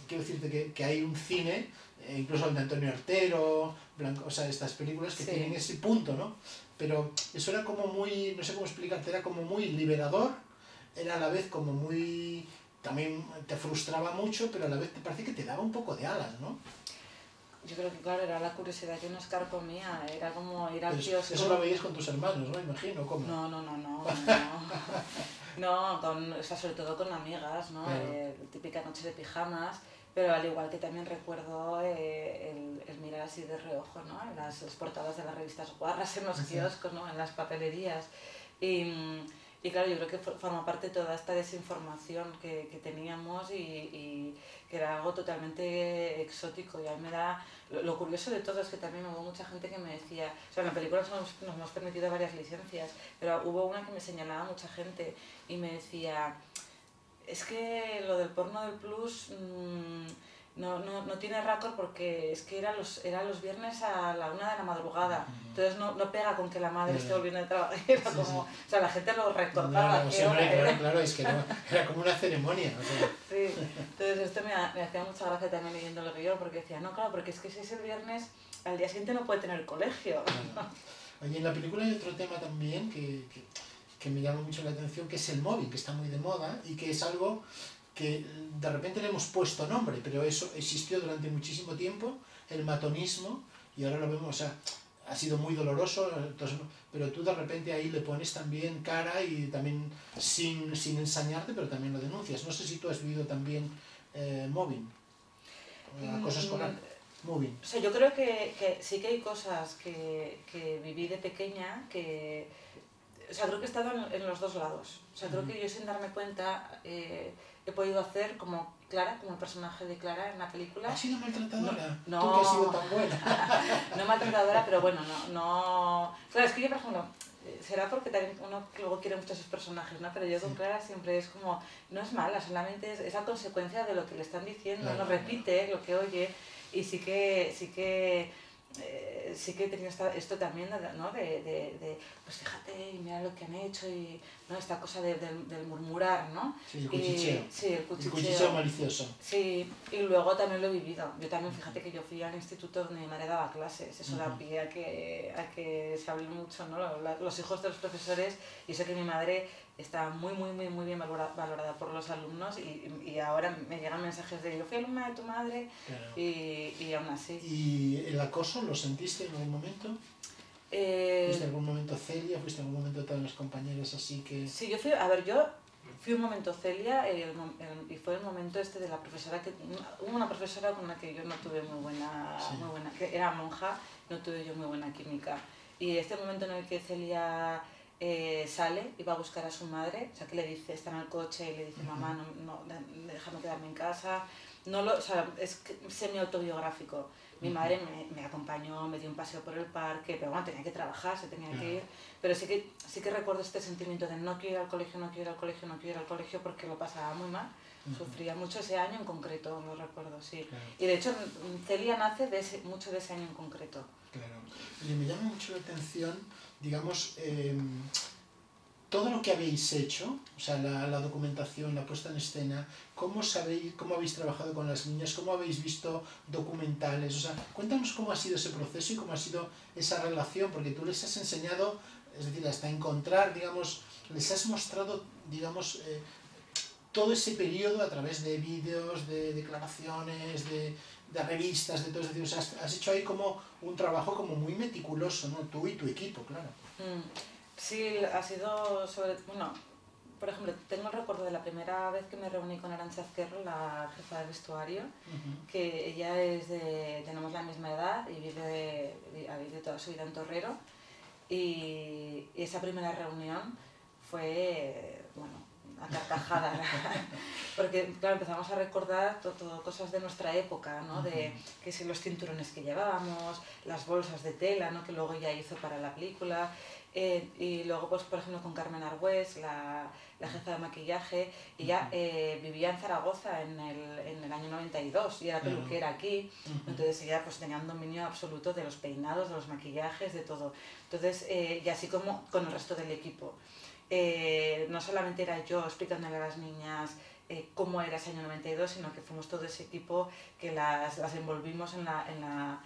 Quiero decirte que hay un cine, incluso el de Antonio Artero, o sea, estas películas que tienen ese punto, ¿no? Pero eso era como muy, no sé cómo explicarte, era como muy liberador, era a la vez como muy... También te frustraba mucho, pero a la vez te parece que te daba un poco de alas, ¿no? Yo creo que, claro, era la curiosidad que nos carcomía, era como ir al kiosco... Eso lo veías con tus hermanos, ¿no? Imagino, ¿cómo? No. No, o sea, sobre todo con amigas, ¿no? Claro. Típica noche de pijamas, pero al igual que también recuerdo el mirar así de reojo, ¿no? En las portadas de las revistas guarras en los kioscos, ¿no? En las papelerías. Y claro, yo creo que forma parte de toda esta desinformación que teníamos y que era algo totalmente exótico. Y a mí me da... Lo curioso de todo es que también hubo mucha gente que me decía... O sea, en la película nos hemos permitido varias licencias, pero hubo una que me señalaba mucha gente y me decía... Es que lo del porno del Plus... No tiene récord porque es que era los viernes a la 1 de la madrugada, entonces no pega con que la madre esté volviendo de trabajar, o sea, la gente lo recortaba. Claro, es que era como una ceremonia. O sea. Sí, entonces esto me hacía mucha gracia también leyendo el guión, porque decía, no, claro, porque es que si es el viernes, al día siguiente no puede tener colegio. Oye, en la película hay otro tema también que me llama mucho la atención, que es el móvil, que está muy de moda y que es algo que de repente le hemos puesto nombre, pero eso existió durante muchísimo tiempo, el matonismo, y ahora lo vemos, o sea, ha sido muy doloroso, entonces, pero tú de repente ahí le pones también cara y también sin ensañarte, pero también lo denuncias. No sé si tú has vivido también mobbing, acoso escolar, mobbing. O sea, yo creo que sí que hay cosas que viví de pequeña que... O sea, creo que he estado en los dos lados. O sea, creo que yo sin darme cuenta he podido hacer como Clara, como el personaje de Clara en la película. ¿Has sido maltratadora? No, Tú que has sido tan buena. no maltratadora, pero bueno, no... Claro, es que yo, por ejemplo, será porque también uno luego quiere mucho a sus personajes, ¿no? Pero yo con Clara siempre es como, no es mala, solamente es la consecuencia de lo que le están diciendo, claro, no repite lo que oye, y sí que he tenido esto también, ¿no? Pues fíjate y mira lo que han hecho y ¿no? Esta cosa del murmurar, ¿no? Sí, el cuchicheo. Sí, el cuchicheo malicioso. Sí, y luego también lo he vivido. Yo también, fíjate que yo fui al instituto donde mi madre daba clases, eso da pie a que se hable mucho, ¿no? Los hijos de los profesores, y sé que mi madre está muy bien valorada por los alumnos y ahora me llegan mensajes de yo fui alumna de tu madre, claro. y aún así. ¿Y el acoso lo sentiste en algún momento? ¿Fuiste en algún momento Celia? ¿Fuiste en algún momento todos los compañeros así que...? Sí, yo fui un momento Celia y fue el momento este de la profesora que... Hubo una profesora con la que yo no tuve muy buena, que era monja, no tuve yo muy buena química. Y este momento en el que Celia sale y va a buscar a su madre, o sea, que le dice, está en el coche y le dice, mamá, no, déjame quedarme en casa, o sea, es semi-autobiográfico. Mi madre me acompañó, me dio un paseo por el parque, pero bueno, tenía que trabajar, se tenía que ir, pero sí que recuerdo este sentimiento de no quiero ir al colegio, no quiero ir al colegio, no quiero ir al colegio, porque lo pasaba muy mal. Sufría mucho ese año en concreto, lo recuerdo, sí. Claro. Y de hecho, Celia nace mucho de ese año en concreto. Claro. Y me llama mucho la atención, digamos, todo lo que habéis hecho, o sea, la documentación, la puesta en escena, cómo habéis trabajado con las niñas, cómo habéis visto documentales, o sea, cuéntanos cómo ha sido ese proceso y cómo ha sido esa relación, porque tú les has enseñado, es decir, hasta encontrar, digamos, les has mostrado, digamos, todo ese periodo a través de vídeos, de declaraciones, de revistas, de todo, es decir, o sea, has hecho ahí como un trabajo como muy meticuloso, ¿no? Tú y tu equipo, claro. Sí, ha sido bueno, por ejemplo, tengo el recuerdo de la primera vez que me reuní con Arantxa Ezquerro, la jefa de vestuario, que ella tenemos la misma edad y ha vivido toda su vida en Torrero, y esa primera reunión fue, bueno, a carcajadas, porque claro, empezamos a recordar todo cosas de nuestra época, ¿no? De que si los cinturones que llevábamos, las bolsas de tela, ¿no? Que luego ella hizo para la película, y luego pues por ejemplo con Carmen Argüés, la jefa de maquillaje, ella vivía en Zaragoza en el año 92 y era peluquera aquí, entonces ella pues tenía un dominio absoluto de los peinados, de los maquillajes, de todo, entonces y así como con el resto del equipo. No solamente era yo explicándole a las niñas cómo era ese año 92, sino que fuimos todo ese equipo que las envolvimos en la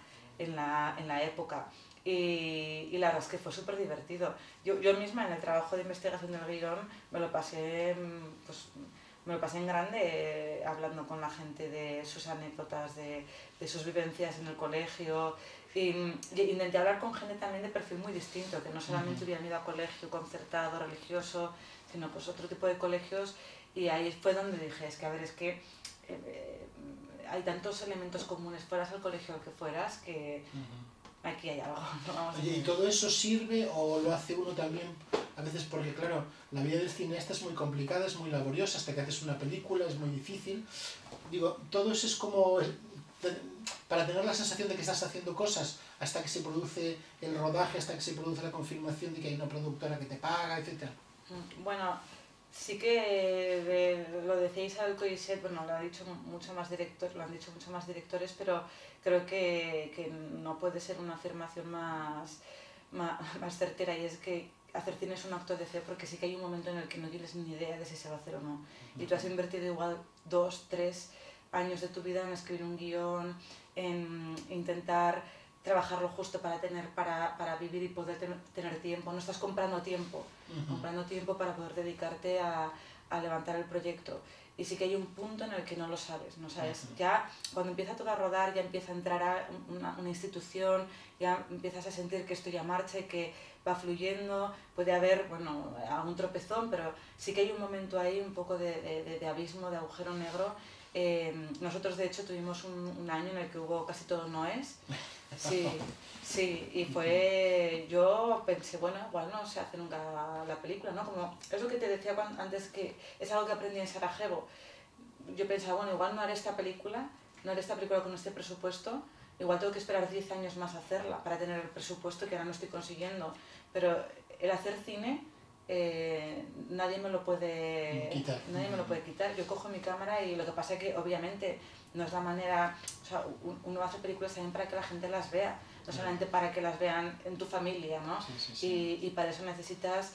época. Y la verdad es que fue súper divertido. Yo misma en el trabajo de investigación del guión me lo pasé en grande hablando con la gente de sus anécdotas, de sus vivencias en el colegio. Y intenté hablar con gente también de perfil muy distinto, que no solamente hubieran ido a colegio concertado, religioso, sino pues otro tipo de colegios, y ahí fue donde dije, es que hay tantos elementos comunes, fueras al colegio al que fueras, que aquí hay algo, ¿no? Oye, ¿y todo eso sirve o lo hace uno también a veces? Porque claro, la vida del cineasta es muy complicada, es muy laboriosa, hasta que haces una película es muy difícil. Digo, todo eso es como para tener la sensación de que estás haciendo cosas hasta que se produce el rodaje, hasta que se produce la confirmación de que hay una productora que te paga, etc. Bueno, sí que lo decíais al Coixet, bueno, lo han dicho mucho más directores, pero creo que no puede ser una afirmación más certera, y es que hacer cine es un acto de fe, porque sí que hay un momento en el que no tienes ni idea de si se va a hacer o no. Y tú has invertido igual 2, 3 años de tu vida en escribir un guión, en intentar trabajar lo justo para vivir y poder tener tiempo, no estás comprando tiempo, comprando tiempo para poder dedicarte a levantar el proyecto. Y sí que hay un punto en el que no lo sabes, no sabes. Ya cuando empieza todo a rodar, ya empieza a entrar a una institución, ya empiezas a sentir que esto ya marcha y que va fluyendo, puede haber, bueno, algún tropezón, pero sí que hay un momento ahí, un poco de abismo, de agujero negro. Nosotros de hecho tuvimos un año en el que hubo casi todo noes. Sí, sí, y fue, yo pensé, bueno, igual no se hace nunca la película, ¿no? Como, es lo que te decía antes, que es algo que aprendí en Sarajevo. Yo pensaba, bueno, igual no haré esta película, con este presupuesto, igual tengo que esperar 10 años más a hacerla para tener el presupuesto que ahora no estoy consiguiendo. Pero el hacer cine, nadie me lo puede quitar. Yo cojo mi cámara y lo que pasa es que obviamente no es la manera, o sea, uno hace películas también para que la gente las vea, no solamente para que las vean en tu familia, ¿no? Sí, sí, sí. Y para eso necesitas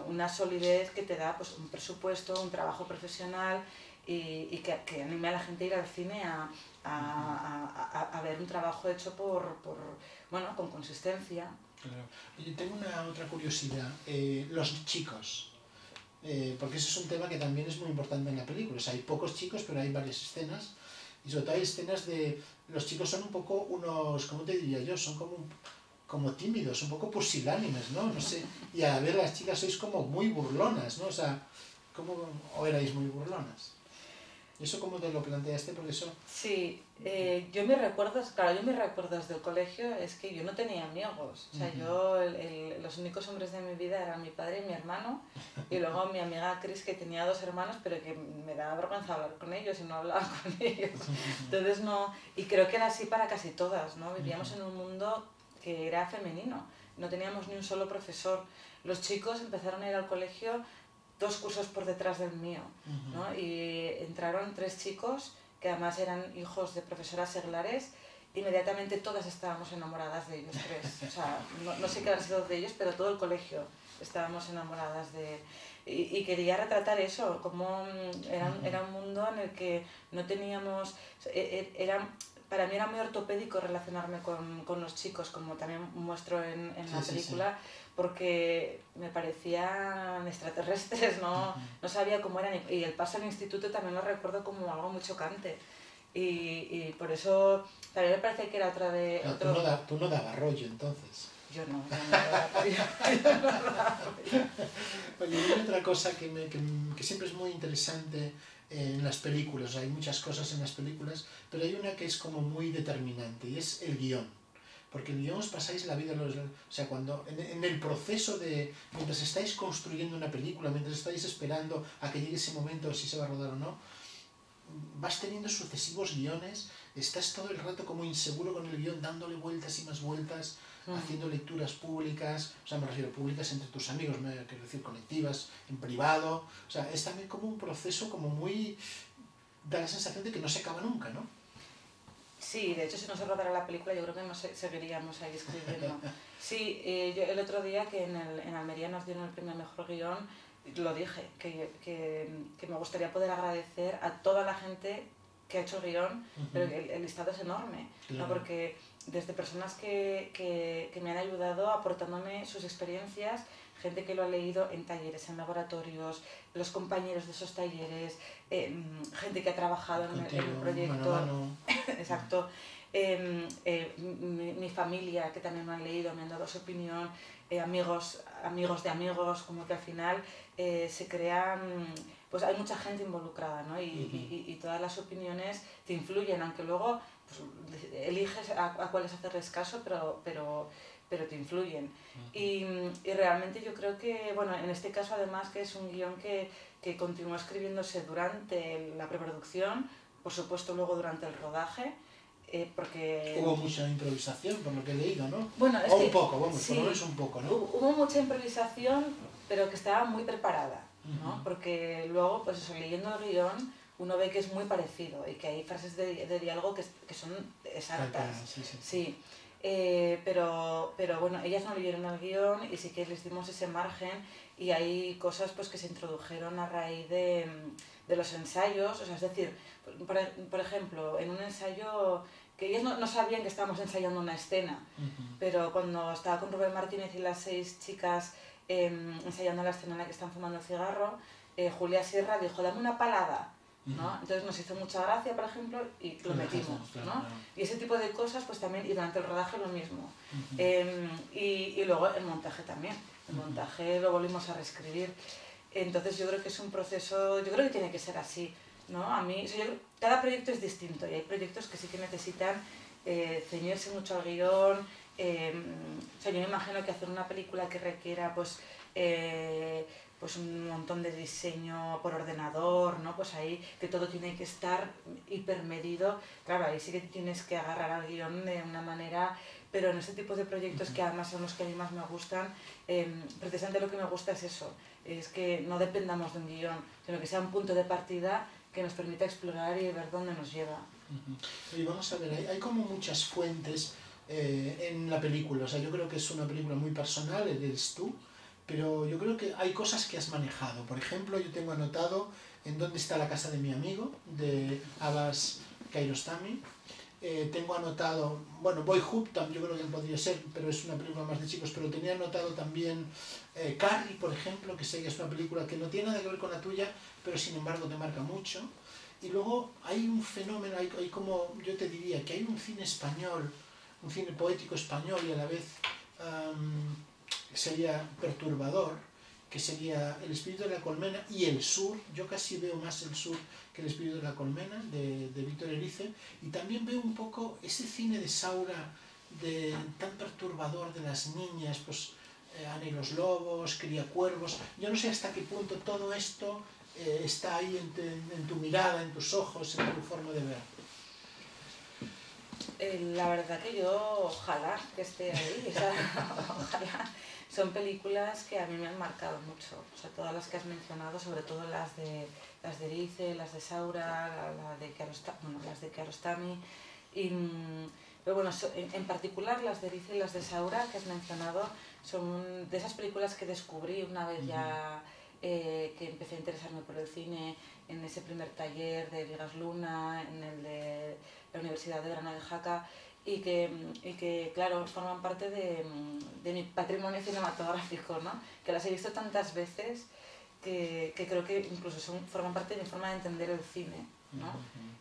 una solidez que te da pues, un presupuesto, un trabajo profesional y que anime a la gente a ir al cine a ver un trabajo hecho bueno, con consistencia. Claro. Yo tengo una otra curiosidad. Los chicos. Porque ese es un tema que también es muy importante en la película. O sea, hay pocos chicos, pero hay varias escenas. Y sobre todo hay escenas de... Los chicos son un poco unos... ¿Cómo te diría yo? Son como tímidos, un poco pusilánimes, ¿no? No sé. Y a ver, las chicas sois como muy burlonas, ¿no? O sea, ¿o erais muy burlonas? ¿Eso cómo te lo planteaste? Porque eso... Sí, yo mis recuerdos del colegio es que yo no tenía amigos. O sea, los únicos hombres de mi vida eran mi padre y mi hermano, y luego mi amiga Chris, que tenía 2 hermanos, pero que me daba vergüenza hablar con ellos y no hablaba con ellos. Entonces no... Y creo que era así para casi todas, ¿no? Vivíamos en un mundo que era femenino, no teníamos ni un solo profesor. Los chicos empezaron a ir al colegio 2 cursos por detrás del mío, ¿no? Y entraron 3 chicos que además eran hijos de profesoras seglares. Inmediatamente todas estábamos enamoradas de ellos 3. O sea, no sé qué han sido de ellos, pero todo el colegio estábamos enamoradas de... Y quería retratar eso, como era un mundo en el que no teníamos... Para mí era muy ortopédico relacionarme con los chicos, como también muestro en la película, porque me parecían extraterrestres, no sabía cómo eran, y el paso al instituto también lo recuerdo como algo muy chocante. Y por eso también me parece que era otra de... Claro, tú no dabas rollo entonces. Yo no daba rollo. Oye, hay otra cosa que siempre es muy interesante en las películas. O sea, hay muchas cosas en las películas, pero hay una que es como muy determinante y es el guión. Porque el guión os pasáis la vida, o sea, cuando en el proceso de, mientras estáis construyendo una película, mientras estáis esperando a que llegue ese momento, si se va a rodar o no, vas teniendo sucesivos guiones, estás todo el rato como inseguro con el guión, dándole vueltas y más vueltas, haciendo lecturas públicas, o sea, me refiero públicas entre tus amigos, no quiero decir colectivas, en privado, o sea, es también como un proceso como muy... da la sensación de que no se acaba nunca, ¿no? Sí, de hecho si no se rodara la película yo creo que no seguiríamos ahí escribiendo. Sí, yo el otro día que en Almería nos dieron el premio a Mejor Guión, lo dije, que me gustaría poder agradecer a toda la gente que ha hecho el guión, pero el listado es enorme, ¿no? Porque desde personas que me han ayudado aportándome sus experiencias, gente que lo ha leído en talleres, en laboratorios, los compañeros de esos talleres, gente que ha trabajado en el proyecto, mano. Exacto, mi familia que también me han leído, me han dado su opinión, amigos de amigos, como que al final se crean, pues hay mucha gente involucrada, ¿no? Y todas las opiniones te influyen, aunque luego pues, eliges a cuáles hacerles caso, pero te influyen. Y realmente yo creo que, bueno, en este caso además que es un guión que continuó escribiéndose durante la preproducción, por supuesto luego durante el rodaje, porque... Hubo mucha improvisación, por lo que he leído, ¿no? Bueno, es o que, un poco, vamos, sí, por lo menos un poco, ¿no? Hubo mucha improvisación, pero que estaba muy preparada, ¿no? Porque luego, pues eso, leyendo el guión, uno ve que es muy parecido y que hay frases de diálogo que son exactas. Sí. Pero bueno, ellas no leyeron el guión y sí que les dimos ese margen y hay cosas pues que se introdujeron a raíz de los ensayos, o sea, es decir, por ejemplo, en un ensayo que ellos no sabían que estábamos ensayando una escena, pero cuando estaba con Rubén Martínez y las 6 chicas ensayando la escena en la que están fumando el cigarro, Julia Sierra dijo, dame una palada, ¿no? Entonces nos hizo mucha gracia, por ejemplo, y lo metimos, ¿no? Y ese tipo de cosas, pues también, y durante el rodaje lo mismo. Y luego el montaje también, el montaje lo volvimos a reescribir. Entonces yo creo que es un proceso, yo creo que tiene que ser así, ¿no? A mí, o sea, cada proyecto es distinto y hay proyectos que sí que necesitan ceñirse mucho al guión. O sea, yo me imagino que hacer una película que requiera pues un montón de diseño por ordenador, ¿no? Pues ahí que todo tiene que estar hipermedido. Claro, ahí sí que tienes que agarrar al guión de una manera, pero en este tipo de proyectos que además son los que a mí más me gustan, precisamente lo que me gusta es eso, es que no dependamos de un guión, sino que sea un punto de partida que nos permita explorar y ver dónde nos lleva. Y vamos a ver, hay como muchas fuentes en la película, o sea, yo creo que es una película muy personal, eres tú, pero yo creo que hay cosas que has manejado. Por ejemplo, yo tengo anotado en dónde está la casa de mi amigo, de Abbas Kiarostami. Tengo anotado, bueno, Boyhood yo creo que podría ser, pero es una película más de chicos, pero tenía anotado también Carrie, por ejemplo, que sé que es una película que no tiene nada que ver con la tuya, pero sin embargo te marca mucho. Y luego hay un fenómeno, hay como, yo te diría, que hay un cine español, un cine poético español y a la vez sería perturbador, que sería El espíritu de la colmena y El sur. Yo casi veo más El sur que El espíritu de la colmena, de Víctor Erice, y también veo un poco ese cine de Saura, tan perturbador de las niñas, pues Ana y los lobos, Cría cuervos. Yo no sé hasta qué punto todo esto está ahí en tu mirada, en tus ojos, en tu forma de ver. La verdad que yo ojalá que esté ahí, o sea, ojalá. Son películas que a mí me han marcado mucho, o sea, todas las que has mencionado, sobre todo las de Erice, las de Saura, las de Kiarostami, pero bueno, en particular las de Erice y las de Saura que has mencionado son de esas películas que descubrí una vez ya que empecé a interesarme por el cine, en ese primer taller de Vigas Luna, en el de la Universidad de Verano de Jaca, y que claro, forman parte de mi patrimonio cinematográfico, ¿no? Que las he visto tantas veces que creo que incluso forman parte de mi forma de entender el cine, ¿no?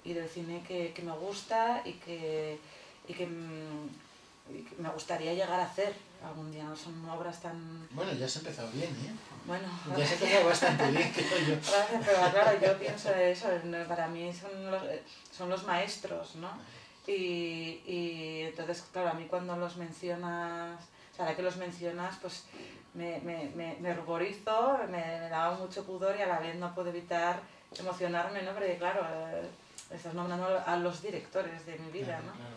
Y del cine que me gusta y que me gustaría llegar a hacer algún día, ¿no? Son obras tan... Bueno, ya has empezado bien, ¿eh? Bueno, ya has empezado bastante bien, creo yo. Gracias, pero claro, yo pienso eso, para mí son los maestros, ¿no? Y entonces, claro, a mí cuando los mencionas, o sea, ahora que los mencionas, pues me ruborizo, me daba mucho pudor y a la vez no puedo evitar emocionarme, ¿no? Porque claro, estás nombrando a los directores de mi vida, ¿no? Claro.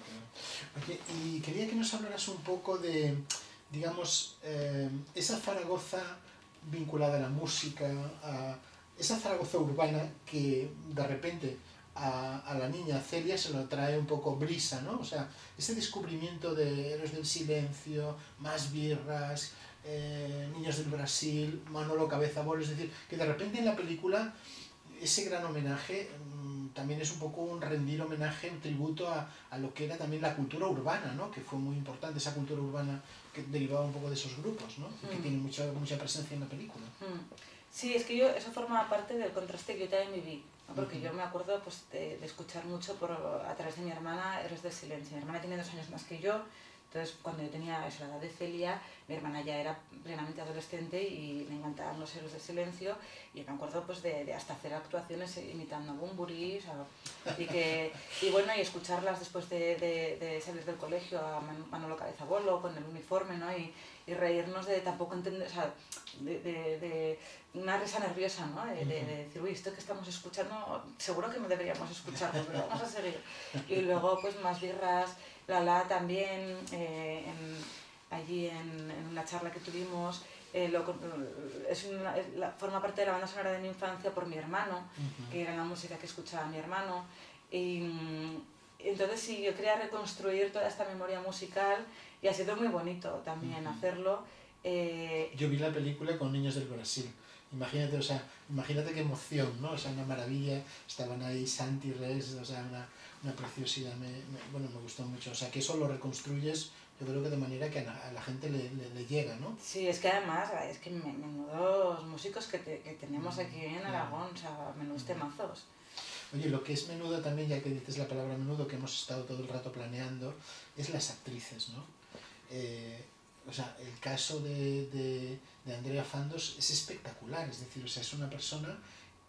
Oye, y quería que nos hablaras un poco de, digamos, esa Zaragoza vinculada a la música, a esa Zaragoza urbana que de repente a la niña Celia se lo trae un poco Brisa, ¿no? O sea, ese descubrimiento de Héroes del Silencio, Más birras, Niños del Brasil, Manolo Cabeza Bolo, es decir, que de repente en la película ese gran homenaje también es un poco un rendir homenaje, un tributo a lo que era también la cultura urbana, ¿no? Que fue muy importante, esa cultura urbana que derivaba un poco de esos grupos, ¿no? Y que tiene mucha presencia en la película. Sí, es que eso forma parte del contraste que yo también viví, ¿no? Porque yo me acuerdo pues, de escuchar mucho a través de mi hermana Héroes del Silencio. Mi hermana tiene 2 años más que yo, entonces cuando yo tenía la edad de Celia, mi hermana ya era plenamente adolescente y le encantaban los Héroes del Silencio, y me acuerdo pues, de hasta hacer actuaciones imitando a Bunbury, y bueno, y escucharlas después de salir del colegio a Manolo Cabeza Bolo con el uniforme, ¿no? Y reírnos de tampoco entender, o sea, de una risa nerviosa, ¿no? De decir, uy, esto que estamos escuchando, seguro que no deberíamos escucharlo, pero vamos a seguir. Y luego, pues, Más birras, Lala también, allí en una charla que tuvimos, forma parte de la banda sonora de mi infancia por mi hermano, que era la música que escuchaba mi hermano. Y entonces sí, yo quería reconstruir toda esta memoria musical y ha sido muy bonito también hacerlo. Yo vi la película con Niños del Brasil Imagínate, o sea, imagínate qué emoción, ¿no? O sea, una maravilla, estaban ahí Santi, Res, o sea, una preciosidad, bueno, me gustó mucho. O sea, que eso lo reconstruyes, yo creo que de manera que a la gente le llega, ¿no? Sí, es que además, es que menudos músicos que tenemos aquí en Aragón, o sea, menudos temazos. Oye, lo que es menudo también, ya que dices la palabra menudo, que hemos estado todo el rato planeando, es las actrices, ¿no? O sea, el caso de Andrea Fandos es espectacular, es decir, o sea, es una persona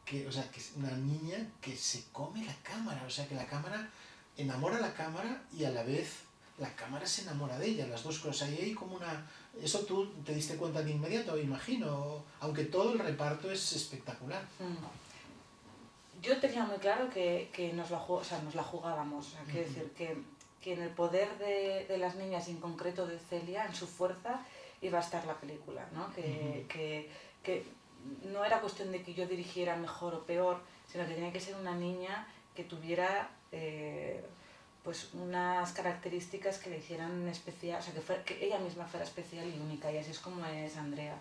que, o sea, que es una niña que se come la cámara, o sea, que la cámara enamora a la cámara y a la vez la cámara se enamora de ella, las dos cosas. Y hay como una... Eso tú te diste cuenta de inmediato, imagino, aunque todo el reparto es espectacular. Yo tenía muy claro que nos la jugábamos, o sea, quiero decir que en el poder de las niñas, y en concreto de Celia, en su fuerza, iba a estar la película, ¿no? Que no era cuestión de que yo dirigiera mejor o peor, sino que tenía que ser una niña que tuviera pues unas características que le hicieran especial, o sea, que ella misma fuera especial y única, y así es como es Andrea.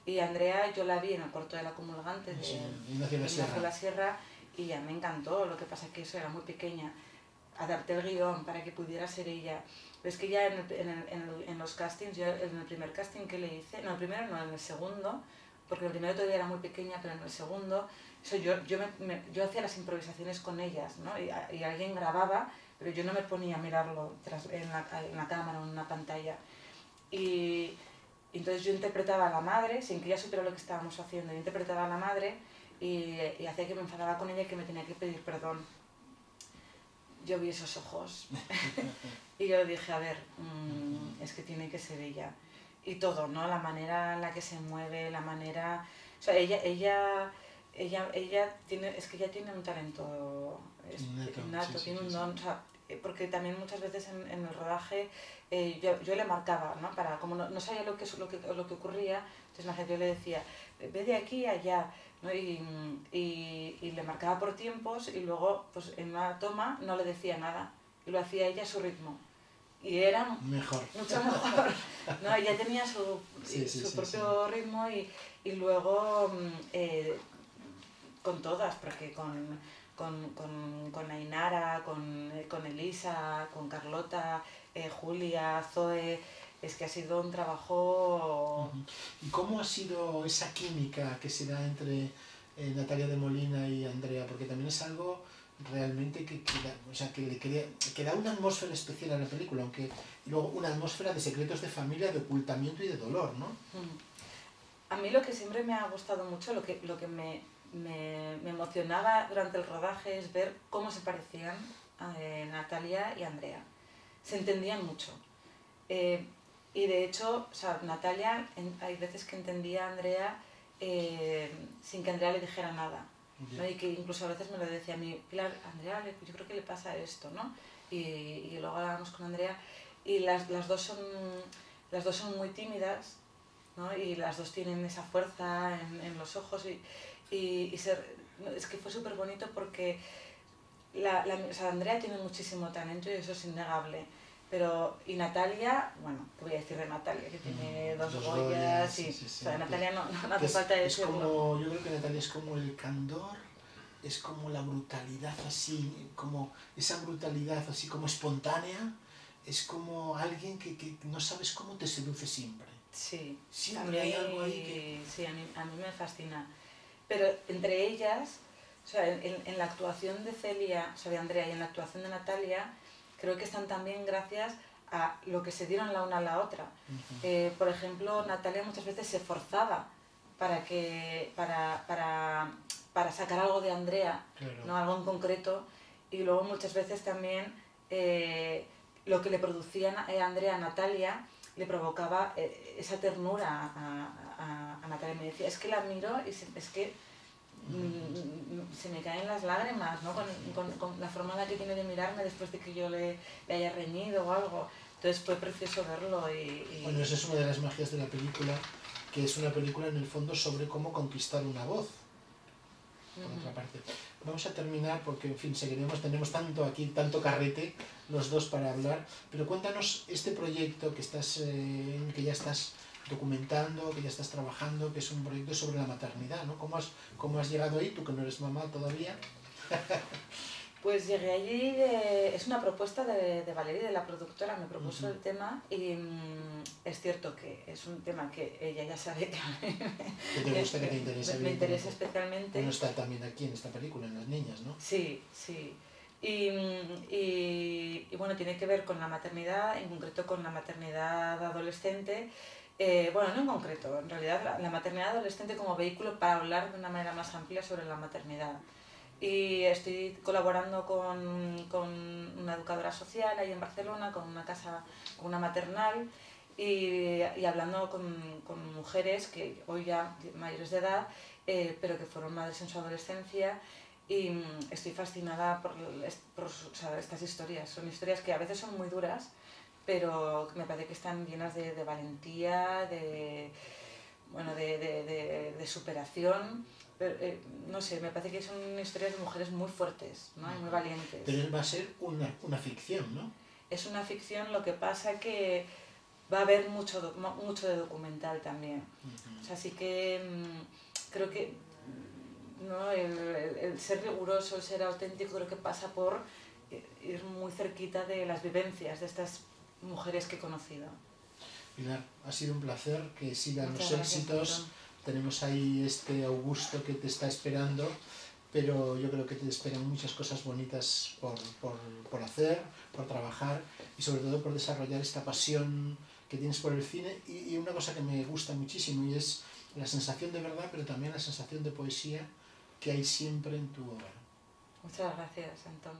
Y Andrea yo la vi en el Corto de la Comulgante de Ignacio la Sierra y ya me encantó, lo que pasa es que eso era muy pequeña. Adapté el guión para que pudiera ser ella. Pero es que ya en los castings, yo en el primer casting que le hice, no, el primero no, en el segundo, porque el primero todavía era muy pequeña, pero en el segundo, eso yo hacía las improvisaciones con ellas, ¿no? Y alguien grababa, pero yo no me ponía a mirarlo en la cámara o en una pantalla. Y entonces yo interpretaba a la madre, sin que ella supiera lo que estábamos haciendo, yo interpretaba a la madre y hacía que me enfadaba con ella y que me tenía que pedir perdón. Yo vi esos ojos y yo dije, a ver, es que tiene que ser ella. Y todo, ¿no? La manera en la que se mueve, la manera... O sea, ella tiene, es que ella tiene un talento innato, tiene un don, o sea, porque también muchas veces en el rodaje yo le marcaba, ¿no? Para, como no sabía lo que ocurría, entonces yo le decía, ve de aquí a allá, ¿no? Y le marcaba por tiempos y luego pues en una toma no le decía nada y lo hacía ella a su ritmo. Y era mejor. Mucho mejor. ¿No? Ella tenía su propio ritmo y luego con todas, porque con Ainara, con Elisa, con Carlota, Julia, Zoe, es que ha sido un trabajo... ¿Y cómo ha sido esa química que se da entre Natalia de Molina y Andrea? Porque también es algo realmente que da una atmósfera especial a la película, aunque luego una atmósfera de secretos de familia, de ocultamiento y de dolor, ¿no? A mí lo que siempre me ha gustado mucho, lo que me emocionaba durante el rodaje es ver cómo se parecían Natalia y Andrea. Se entendían mucho. Y de hecho, o sea, Natalia, hay veces que entendía a Andrea sin que Andrea le dijera nada. ¿No? Y que incluso a veces me lo decía a mí, Pilar, Andrea, yo creo que le pasa esto, ¿no? Y luego hablábamos con Andrea y las dos son muy tímidas, ¿no? Y las dos tienen esa fuerza en los ojos es que fue súper bonito porque o sea, Andrea tiene muchísimo talento y eso es innegable. Y Natalia, bueno, te voy a decir de Natalia, que tiene dos Goyas y... Sí. O sea, de Natalia no hace falta decirlo. Yo creo que Natalia es como el candor, es como la brutalidad así, como esa brutalidad así como espontánea, es como alguien que no sabes cómo te seduce siempre. Sí. Siempre hay algo ahí que... Sí, a mí me fascina. Pero entre ellas, o sea, en la actuación de Celia, o sea, de Andrea, y en la actuación de Natalia, creo que están también gracias a lo que se dieron la una a la otra. Por ejemplo, Natalia muchas veces se forzaba para sacar algo de Andrea, claro, ¿no? Algo en concreto, y luego muchas veces también lo que le producía Andrea a Natalia le provocaba esa ternura a Natalia. Me decía, es que la miro y es que se me caen las lágrimas, ¿no? Con la forma en la que tiene de mirarme después de que yo le haya reñido o algo. Entonces fue precioso verlo Bueno, esa es una de las magias de la película, que es una película en el fondo sobre cómo conquistar una voz, por otra parte. Vamos a terminar porque, en fin, tenemos tanto carrete los dos para hablar, pero cuéntanos este proyecto que ya estás documentando, que ya estás trabajando, que es un proyecto sobre la maternidad, ¿no? ¿Cómo has llegado ahí, tú que no eres mamá todavía? Pues llegué allí, es una propuesta de Valeria, de la productora, me propuso el tema y es cierto que es un tema que ella ya sabe que a mí Que te gusta, que te interesa. me interesa especialmente. Bueno, está también aquí en esta película, en Las Niñas, ¿no? Sí, sí. Y bueno, tiene que ver con la maternidad, en concreto con la maternidad adolescente. Bueno, no en concreto, en realidad la maternidad adolescente como vehículo para hablar de una manera más amplia sobre la maternidad. Y estoy colaborando con una educadora social ahí en Barcelona, con una casa, con una maternal, y hablando con mujeres que hoy ya mayores de edad, pero que fueron madres en su adolescencia, y estoy fascinada por o sea, estas historias. Son historias que a veces son muy duras, pero me parece que están llenas de valentía, bueno, de superación. Pero, no sé, me parece que son historias de mujeres muy fuertes, ¿no? Y muy valientes. Pero va a ser una ficción, ¿no? Es una ficción, lo que pasa que va a haber mucho de documental también. O sea, sí que creo que ¿no? El ser riguroso, el ser auténtico, creo que pasa por ir muy cerquita de las vivencias de estas mujeres que he conocido. Pilar, ha sido un placer, que sigan Muchas los gracias, éxitos. Antón. Tenemos ahí este Augusto que te está esperando, pero yo creo que te esperan muchas cosas bonitas por hacer, por trabajar y sobre todo por desarrollar esta pasión que tienes por el cine y una cosa que me gusta muchísimo y es la sensación de verdad, pero también la sensación de poesía que hay siempre en tu obra. Muchas gracias, Antón.